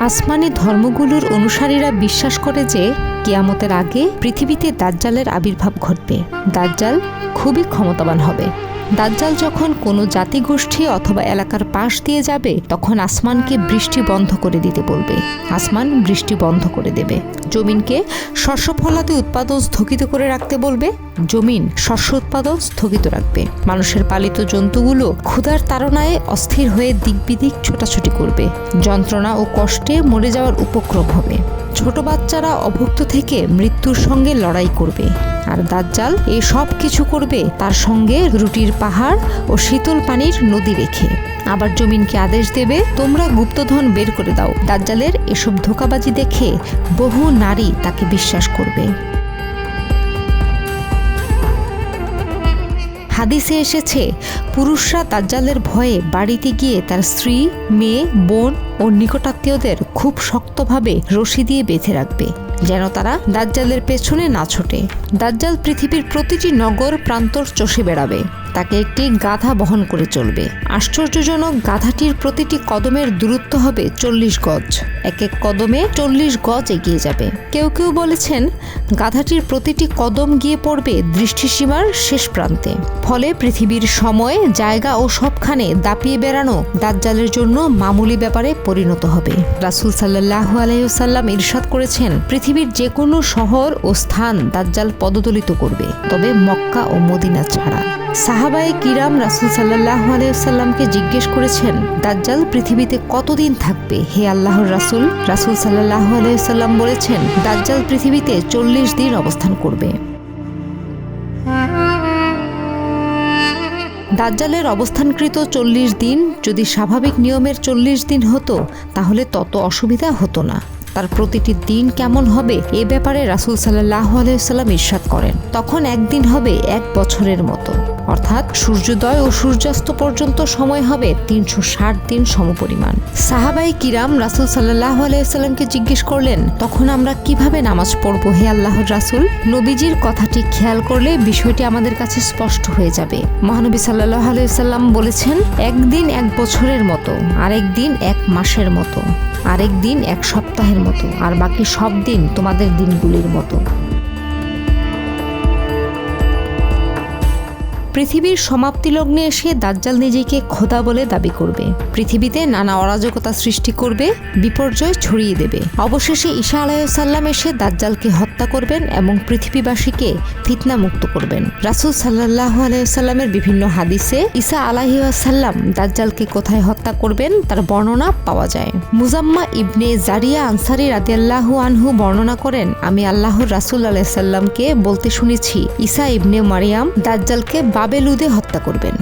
আসমানি ধর্মগুলোর অনুসারীরা বিশ্বাস করে যে কিয়ামতের আগে পৃথিবীতে দাজ্জালের আবির্ভাব ঘটবে। দাজ্জাল খুবই ক্ষমতাবান হবে। দাজ্জাল যখন কোনো জাতিগোষ্ঠী অথবা এলাকার পাশ দিয়ে যাবে তখন আসমানকে বৃষ্টি বন্ধ করে দিতে বলবে। আসমান বৃষ্টি বন্ধ করে দেবে। জমিনকে শস্য ফলাতে উৎপাদন স্থগিত করে রাখতে বলবে। জমিন শস্য উৎপাদন স্থগিত রাখবে। মানুষের পালিত জন্তুগুলো ক্ষুধার তাড়নায় অস্থির হয়ে দিক বিদিক ছোটাছুটি করবে। যন্ত্রণা ও কষ্টে মরে যাওয়ার উপক্রম হবে। ছোট বাচ্চারা অভুক্ত থেকে মৃত্যুর সঙ্গে লড়াই করবে। আর দাজ্জাল এই সব কিছু করবে তার সঙ্গে রুটির পাহাড় ও শীতল পানির নদী রেখে। আবার জমিনকে আদেশ দেবে, তোমরা গুপ্তধন বের করে দাও। দাজ্জালের এসব ধোঁকাবাজি দেখে বহু নারী তাকে বিশ্বাস করবে। হাদিসে এসেছে, পুরুষরা দাজ্জালের ভয়ে বাড়িতে গিয়ে তার স্ত্রী, মেয়ে, বোন ও নিকটাত্মীয়দের খুব শক্তভাবে রশি দিয়ে বেঁধে রাখবে, যেন তারা দাজ্জালের পেছনে না ছোটে। দাজ্জাল পৃথিবীর প্রতিটি নগর প্রান্তর চষে বেড়াবে। তাকে একটি গাধা বহন করে চলবে। আশ্চর্যজনক, গাধাটির প্রতিটি কদমের দূরত্ব হবে 40 গজ। এক এক কদমে 40 গজ এগিয়ে যাবে। কেউ কেউ বলেছেন গাধাটির প্রতিটি কদম গিয়ে পড়বে দৃষ্টিসীমার শেষ প্রান্তে। ফলে পৃথিবীর সময়, জায়গা ও সবখানে দাপিয়ে বেড়ানো দাজ্জালের জন্য মামুলি ব্যাপারে পরিণত হবে। রাসূল সাল্লাল্লাহু আলাইহি ওয়াসাল্লাম ইরশাদ করেছেন, পৃথিবীর যে কোনো শহর ও স্থান দাজ্জাল পদদলিত করবে, তবে মক্কা ও মদিনা ছাড়া। সাহাবায়ে কিরাম রাসূল সাল্লাল্লাহু আলাইহি ওয়াসাল্লামকে জিজ্ঞেস করেছেন, দাজ্জাল পৃথিবীতে কতদিন থাকবে হে আল্লাহর রাসূল? রাসূল সাল্লাল্লাহু আলাইহি ওয়াসাল্লাম বলেছেন, দাজ্জাল পৃথিবীতে 40 দিন অবস্থান করবে। দাজ্জালের অবস্থানকৃত 40 দিন যদি স্বাভাবিক নিয়মের 40 দিন হতো তাহলে তত অসুবিধা হতো না। তার প্রতিটি দিন কেমন হবে এ ব্যাপারে রাসূল সাল্লাল্লাহু আলাইহি ওয়াসাল্লাম ইরশাদ করেন, তখন একদিন হবে 1 বছরের মতো, অর্থাৎ সূর্যোদয় ও সূর্যাস্ত পর্যন্ত সময় হবে 360 দিন সমপরিমাণ। সাহাবায়ে কিরাম রাসূল সাল্লাল্লাহু আলাইহি ওয়াসাল্লামকে জিজ্ঞেস করলেন, তখন আমরা কিভাবে নামাজ পড়বো হে আল্লাহর রাসূল? নবীজির কথাটি খেয়াল করলে বিষয়টি আমাদের কাছে স্পষ্ট হয়ে যাবে। মহানবী সাল্লাল্লাহু আলাইহি ওয়াসাল্লাম বলেছেন, একদিন 1 বছরের মতো, আরেক দিন 1 মাসের মতো, আরেক দিন 1 সপ্তাহের মতো, আর বাকি সব দিন তোমাদের দিনগুলির মতো। পৃথিবীর সমাপ্তি লগ্নে এসে দাজ্জাল নিজেকে খোদা বলে দাবি করবে। পৃথিবীতে নানা অরাজকতা সৃষ্টি করবে, বিপর্যয় ছড়িয়ে দেবে। অবশেষে ঈসা আলাইহিস সালাম এসে দাজ্জালকে হত্যা করবেন এবং পৃথিবীবাসীকে ফিতনা মুক্ত করবেন। রাসূল সাল্লাল্লাহু আলাইহি সাল্লামের বিভিন্ন হাদিসে ঈসা আলাইহিস সালাম দাজ্জালকে কোথায় হত্যা করবেন তার বর্ণনা পাওয়া যায়। মুজাম্মা ইবনে জারিয়া আনসারী রাদিয়াল্লাহু আনহু বর্ণনা করেন, আমি আল্লাহর রাসূল আলাইহিস সাল্লামকে বলতে শুনেছি, ঈসা ইবনে মারিয়াম দাজ্জালকে বাবে লুদে হত্যা করবেন।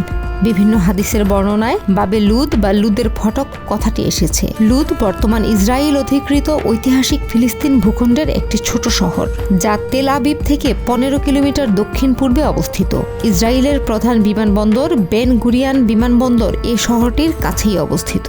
বিভিন্ন হাদিসের বর্ণনায় বাবে লুদ বা লুদের ফটক কথাটি এসেছে। লুদ বর্তমান ইসরায়েল অধিকৃত ঐতিহাসিক ফিলিস্তিন ভূখণ্ডের একটি ছোট শহর, যা তেল আবিব থেকে 15 কিলোমিটার দক্ষিণ পূর্বে অবস্থিত। ইসরায়েলের প্রধান বিমানবন্দর বেন গুরিয়ান বিমানবন্দর এই শহরটির কাছেই অবস্থিত।